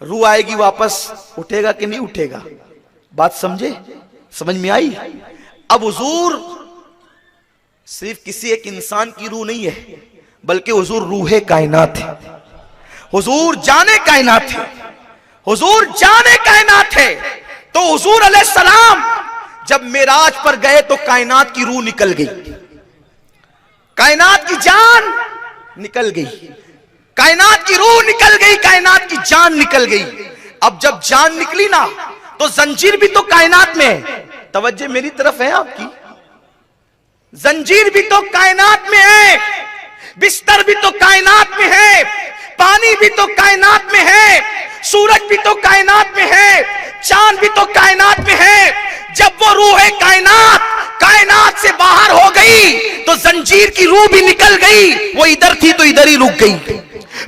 A: रूह आएगी वापस, उठेगा कि नहीं उठेगा? बात समझे? समझ में आई? अब हुजूर सिर्फ किसी एक इंसान की रूह नहीं है, बल्कि हुजूर रूहे कायनात है, हुजूर जाने कायनात है, हुजूर जाने कायनात है। तो हुजूर अलैहिस्सलाम जब मेराज पर गए तो कायनात की रूह निकल गई, कायनात की जान निकल गई, कायनात की रूह निकल गई, कायनात की जान निकल गई। अब जब जान निकली ना तो जंजीर भी तो कायनात में है। तवज्जो मेरी तरफ है आपकी? जंजीर भी तो कायनात में है, बिस्तर भी तो कायनात में है, पानी भी तो कायनात में है, सूरज भी तो कायनात में है, चांद भी तो कायनात में है। जब वो रूह कायनात कायनात से बाहर हो गई तो जंजीर की रूह भी निकल गई, वो इधर थी तो इधर ही रुक गई।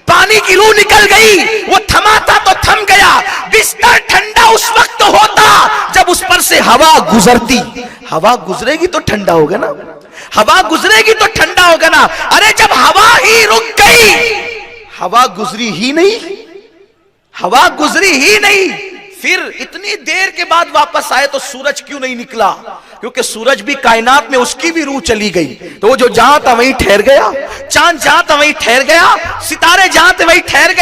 A: पानी की रूह निकल गई, वो थमा था तो थम गया। बिस्तर ठंडा उस वक्त होता जब उस पर से हवा गुजरती। हवा गुजरेगी तो ठंडा होगा ना, हवा गुजरेगी तो ठंडा होगा ना। अरे जब हवा ही रुक गई, हवा गुजरी ही नहीं, हवा गुजरी ही नहीं, फिर इतनी देर के बाद वापस आए तो सूरज क्यों नहीं निकला? क्योंकि सूरज भी कायनात में उसकी भी रूह चली गई, तो वो जो जहां था वहीं ठहर गया, चांद जहां था वहीं ठहर गया, सितारे जहां थे वहीं ठहर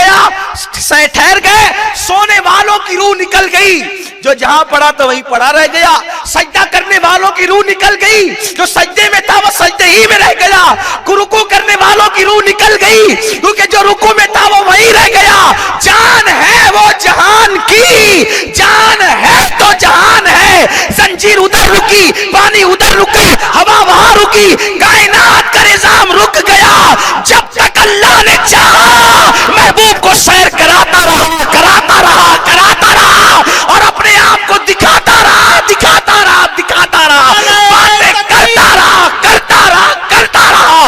A: गए। सोने वालों की रूह निकल गई, जो जहां पड़ा था वहीं पड़ा रह गया। सजदा करने वालों की रूह निकल गई, जो सजदे में था वो सजदे ही में रह गया। रुकू करने वालों की रूह निकल गई, क्योंकि जो रुकू में था वो वहीं रह गया। जान है वो जहान की, जान है तो जहान है। जंजीर उधर रुकी, पानी उधर रुका, हवा वहां रुकी, कायनात का निजाम रुक गया। जब तक अल्लाह ने चाहा महबूब को सैर कराता रहा, कराता रहा, कराता रहा, और अपने आप को दिखाता रहा, दिखाता रहा, दिखाता रहा, बातें करता रहा, करता रहा, करता रहा।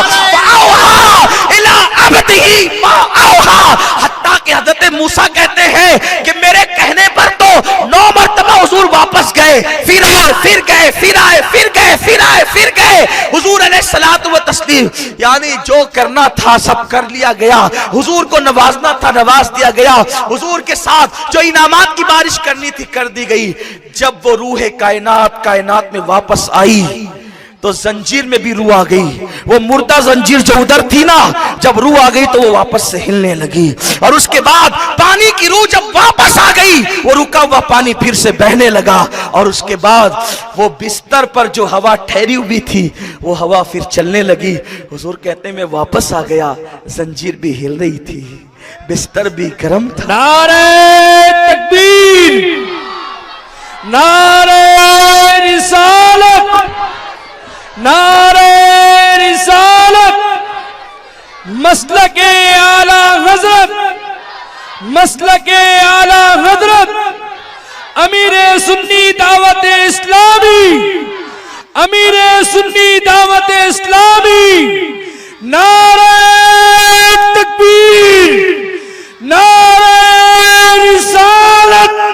A: इला अबदिही मा औहा, हत्ता कि हज़रत मूसा कहते हैं कि मेरे कहने पर तो 9 मरतबा हुजूर वापस गए, फिर आए, फिर गए, फिर आए, फिर गए, फिर आए, फिर गए। हुजूर अलैहिस्सलातु व तस्लीम, यानी जो करना था सब कर लिया गया। हुजूर को नवाजना था, नवाज दिया गया। हुजूर के साथ जो इनामात की बारिश करनी थी कर दी गई। जब वो रूह कायनात में वापस आई तो जंजीर में भी रूह आ गई। वो मुर्दा जंजीर जो उधर थी ना, जब रूह आ गई तो वो वापस से हिलने लगी। और उसके बाद पानी की रूह जब वापस आ गई, वो रुका हुआ पानी फिर से बहने लगा। और उसके बाद वो बिस्तर पर जो हवा ठहरी हुई थी वो हवा फिर चलने लगी। हुजूर कहते हैं मैं वापस आ गया, जंजीर भी हिल रही थी, बिस्तर भी गर्म था।
B: नारे तकबीर, नारे रिसालत, नारे रिसालत, मसलके आला हजरत, मसलके आला हजरत, अमीरे सुन्नी दावत इस्लामी, अमीरे सुन्नी दावत इस्लामी। नारे तकबीर, नारे रिसालत।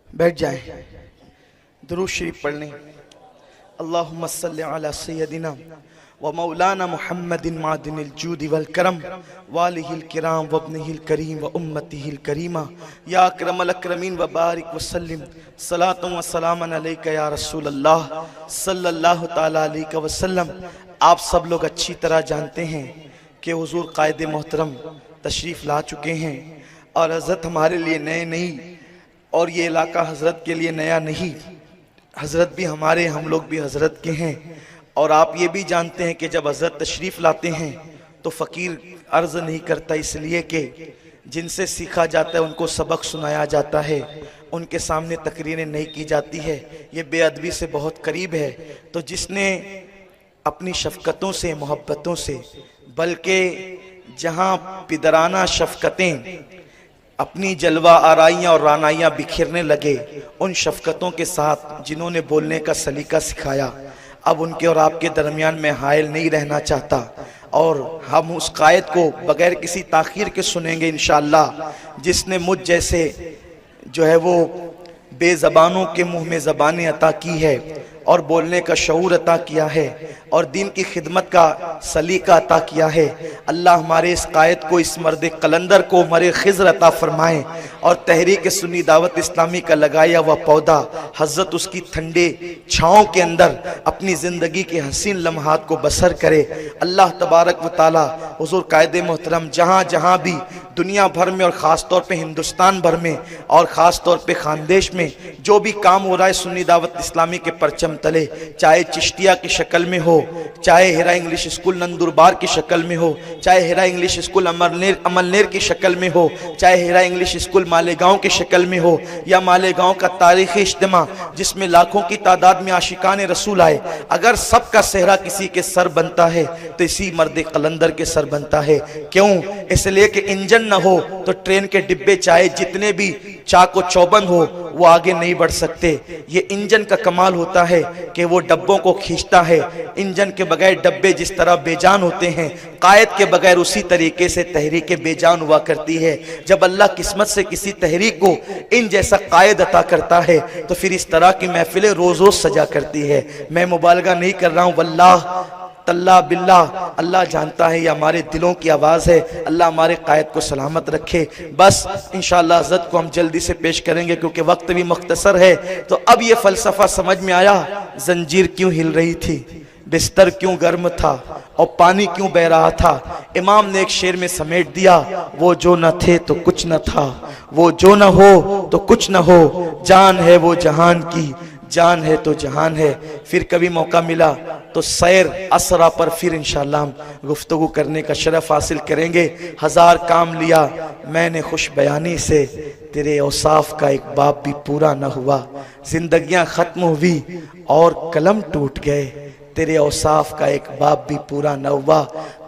A: बैठ जाए, दुरूद शरीफ पढ़ लें। अल्लाहुम्मा सल्लि अला सय्यदिना व मौलाना मुहम्मदिन मादिनिल जूदि वल करम वालिहिल किराम व इब्निहिल करीम व उम्मतिहिल करीमा या अकरमल अकरमीन व बारिक व सल्लिम सलातु व सलामन अलैका या रसूल अल्लाह सल्लल्लाहु तआला अलैहि व सल्लम। आप सब लोग अच्छी तरह जानते हैं कि हुजूर कायद मोहतरम तशरीफ़ ला चुके हैं और हज़रत हमारे लिए नए नहीं और ये इलाका हज़रत के लिए नया नहीं। हज़रत भी हमारे, हम लोग भी हज़रत के हैं। और आप ये भी जानते हैं कि जब हज़रत तशरीफ़ लाते हैं तो फ़कीर अर्ज़ नहीं करता, इसलिए कि जिनसे सीखा जाता है उनको सबक सुनाया जाता है, उनके सामने तकरीरें नहीं की जाती है। ये बेअदबी से बहुत करीब है। तो जिसने अपनी शफ़क़तों से, मोहब्बतों से, बल्कि जहाँ पिदराना शफ़क़तें अपनी जलवा आराइयाँ और रानाइयाँ बिखेरने लगे, उन शफ़क़तों के साथ जिन्होंने बोलने का सलीका सिखाया, अब उनके और आपके दरमियान में हायल नहीं रहना चाहता। और हम उस कायद को बग़ैर किसी ताख़ीर के सुनेंगे इंशाअल्लाह, जिसने मुझ जैसे जो है वो बेज़बानों के मुँह में ज़बानें अता की है और बोलने का शऊर अता किया है और दीन की खिदमत का सलीका अता किया है। अल्लाह हमारे इस कायद को, इस मर्द कलंदर को मरे खिज़र अता फरमाए और तहरीक सुन्नी दावत इस्लामी का लगाया हुआ पौधा हज़रत उसकी ठंडे छाँव के अंदर अपनी ज़िंदगी के हसीन लम्हात को बसर करे। अल्लाह तबारक व ताला हुज़ूर कायद मोहतरम जहाँ जहाँ भी दुनिया भर में और ख़ास तौर पे हिंदुस्तान भर में और ख़ास तौर पे खानदेश में जो भी काम हो रहा है सुन्नी दावत इस्लामी के परचम तले, चाहे चिश्तिया की शक्ल में हो, चाहे हिरा इंग्लिश स्कूल नंदुरबार की शक्ल में हो, चाहे हिरा इंग्लिश स्कूल अमलनेर की शक्ल में हो, चाहे हिरा इंग्लिश स्कूल मालेगांव की शक्ल में हो, या मालेगांव का तारीखी इज्तिमा जिसमें लाखों की तादाद में आशिकान रसूल आए, अगर सबका सेहरा किसी के सर बनता है तो इसी मर्द कलंदर के सर बनता है। क्यों? इसलिए कि इंजन न हो तो ट्रेन के डिब्बे चाहे जितने भी चाको चौबंद हो वो आगे नहीं बढ़ सकते। ये इंजन का कमाल होता है कि वो डब्बों को खींचता है। इंजन के बगैर डब्बे जिस तरह बेजान होते हैं, कायद के बगैर उसी तरीके से तहरीक बेजान हुआ करती है। जब अल्लाह किस्मत से किसी तहरीक को इन जैसा कायद अता करता है तो फिर इस तरह की महफिलें रोज रोज सजा करती है। मैं मुबालगा नहीं कर रहा हूँ, वल्लाह तल्ला बिल्ला अल्लाह जानता है, ये हमारे दिलों की आवाज़ है। अल्लाह हमारे कायद को सलामत रखे। बस इंशाअल्लाह हज़रत को हम जल्दी से पेश करेंगे क्योंकि वक्त भी मुख्तसर है। तो अब ये फ़लसफ़ा समझ में आया, जंजीर क्यों हिल रही थी, बिस्तर क्यों गर्म था और पानी क्यों बह रहा था। इमाम ने एक शेर में समेट दिया, वो जो न थे तो कुछ न था, वो जो न हो तो कुछ न हो, जान है वो जहान की, जान है तो जहान है। फिर कभी मौका मिला तो सैर असरा पर फिर इंशाअल्लाह हम गुफ्तगू करने का शरफ हासिल करेंगे। हजार काम लिया मैंने खुश बयानी से, तेरे औसाफ का एक बाप भी पूरा न हुआ। जिंदगियां खत्म हुई और कलम टूट गए, तेरे औसाफ का एक बाप भी पूरा न हुआ।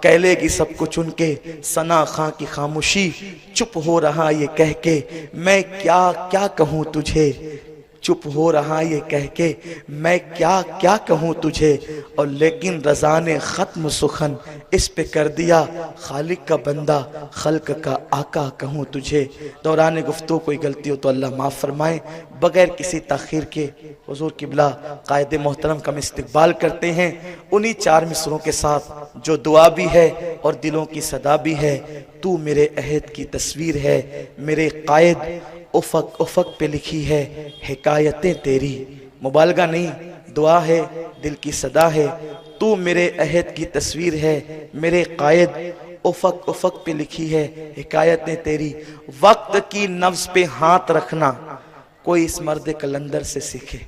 A: कह लेगी सब कुछ उनके, सना खां की खामोशी, चुप हो रहा ये कह के मैं क्या क्या कहूँ तुझे, चुप हो रहा ये कह के मैं क्या क्या कहूँ तुझे। और लेकिन रज़ा ने ख़त्म सुखन इस पे कर दिया, खालिक का बंदा खल्क का आका कहूँ तुझे। दौरान गुफ्तगू कोई गलती हो तो अल्लाह माफ़ फरमाए। बगैर किसी ताख़ीर के हुज़ूर किबला कायदे मोहतरम का हम इस्तक़बाल करते हैं उन्हीं चार मिसरों के साथ जो दुआ भी है और दिलों की सदा भी है। तू मेरे अहद की तस्वीर है, मेरे कायद उफ़क़ उफ़क़ पे लिखी है हिकायतें तेरी। मुबालगा नहीं, दुआ है, दिल की सदा है। तू मेरे अहद की तस्वीर है, मेरे कायद उफ़क़ उफ़क़ पे लिखी है हिकायतें तेरी। वक्त की नफ्स पे हाथ रखना कोई इस मर्द कलंदर से सीखे।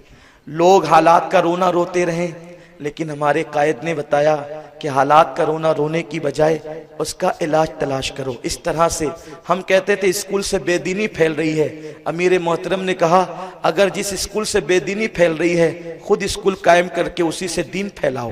A: लोग हालात का रोना रोते रहें, लेकिन हमारे कायद ने बताया कि हालात का रोना रोने की बजाय उसका इलाज तलाश करो। इस तरह से हम कहते थे स्कूल से बेदीनी फैल रही है, अमीर मोहतरम ने कहा अगर जिस स्कूल से बेदीनी फैल रही है खुद स्कूल कायम करके उसी से दीन फैलाओ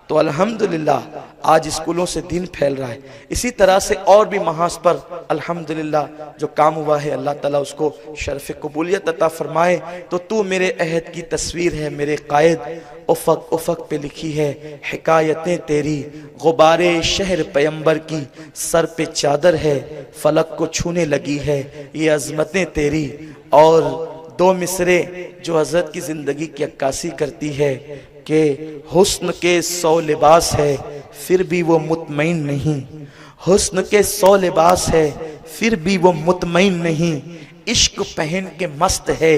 A: तो अल्हम्दुलिल्लाह आज स्कूलों से दीन फैल रहा है। इसी तरह से और भी महाज पर अल्हम्दुलिल्लाह जो काम हुआ है अल्लाह ताला उसको शर्फ कबूलियत अता फरमाए। तो तू मेरे अहद की तस्वीर है, मेरे कायद उफ़क़ उफ़क़ पे लिखी है हिकायतें तेरी। गुबारे शहर पैगंबर की सर पे चादर है, फलक को छूने लगी है ये अज़मतें तेरी। और दो मिसरे जो हज़रत की ज़िंदगी की अक्कासी करती है कि हुस्न के 100 लिबास है फिर भी वो मुतमईन नहीं, हुस्न के 100 लिबास है फिर भी वो मुतमईन नहीं। इश्क पहन के मस्त है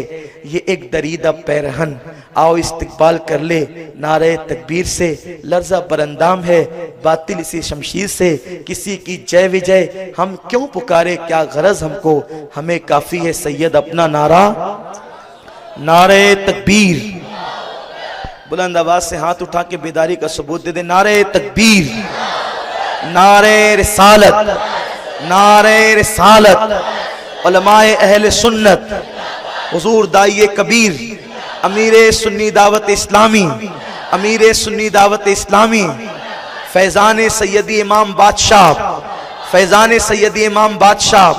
A: ये एक दरीदा पैरहन। आओ इस्तकबाल कर ले नारे तकबीर से, लर्जा बरंदाम है बातिल इसी शमशीर से। किसी की जय विजय हम क्यों पुकारे, क्या गरज हमको, हमें काफी है सैयद अपना नारा। नारे तकबीर, बुलंद आवाज से हाथ उठा के बेदारी का सबूत दे दे। नारे तकबीर, नारे रिसालत, नारे रिसालत। उलमाए अहले सुन्नत, हुजूर दाइए कबीर, अमीर सुन्नी दावत इस्लामी, अमीर सुन्नी दावत इस्लामी, फैजान सैयदी इमाम बादशाह, फैजान सैयदी इमाम बादशाह